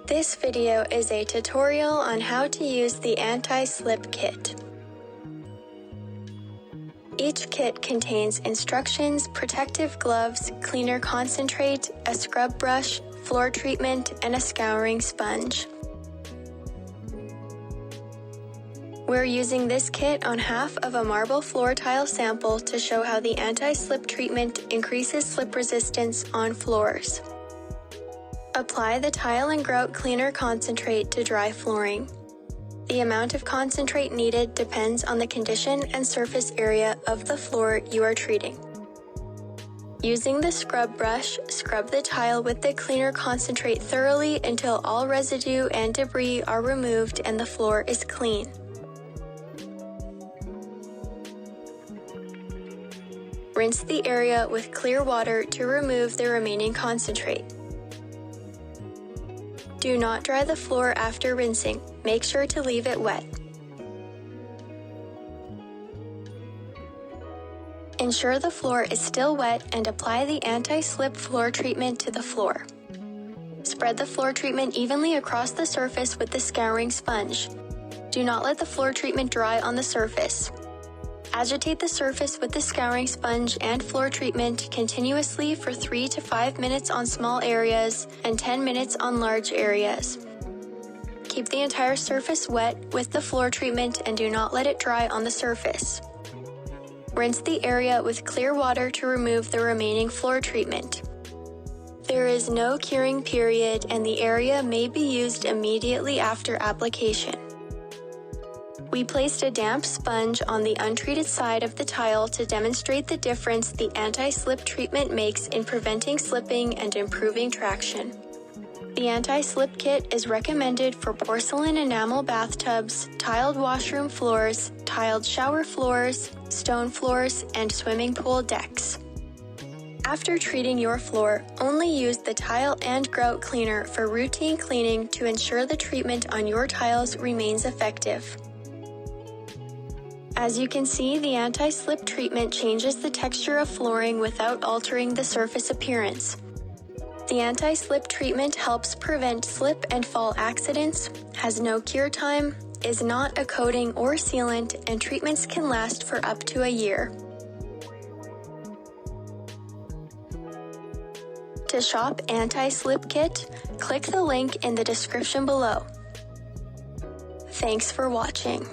This video is a tutorial on how to use the anti-slip kit. Each kit contains instructions, protective gloves, cleaner concentrate, a scrub brush, floor treatment, and a scouring sponge. We're using this kit on half of a marble floor tile sample to show how the anti-slip treatment increases slip resistance on floors. Apply the tile and grout cleaner concentrate to dry flooring. The amount of concentrate needed depends on the condition and surface area of the floor you are treating. Using the scrub brush, scrub the tile with the cleaner concentrate thoroughly until all residue and debris are removed and the floor is clean. Rinse the area with clear water to remove the remaining concentrate. Do not dry the floor after rinsing. Make sure to leave it wet. Ensure the floor is still wet and apply the anti-slip floor treatment to the floor. Spread the floor treatment evenly across the surface with the scouring sponge. Do not let the floor treatment dry on the surface. Agitate the surface with the scouring sponge and floor treatment continuously for 3 to 5 minutes on small areas and 10 minutes on large areas. Keep the entire surface wet with the floor treatment and do not let it dry on the surface. Rinse the area with clear water to remove the remaining floor treatment. There is no curing period and the area may be used immediately after application. We placed a damp sponge on the untreated side of the tile to demonstrate the difference the anti-slip treatment makes in preventing slipping and improving traction. The anti-slip kit is recommended for porcelain enamel bathtubs, tiled washroom floors, tiled shower floors, stone floors, and swimming pool decks. After treating your floor, only use the tile and grout cleaner for routine cleaning to ensure the treatment on your tiles remains effective. As you can see, the anti-slip treatment changes the texture of flooring without altering the surface appearance. The anti-slip treatment helps prevent slip and fall accidents, has no cure time, is not a coating or sealant, and treatments can last for up to a year. To shop anti-slip kit, click the link in the description below. Thanks for watching.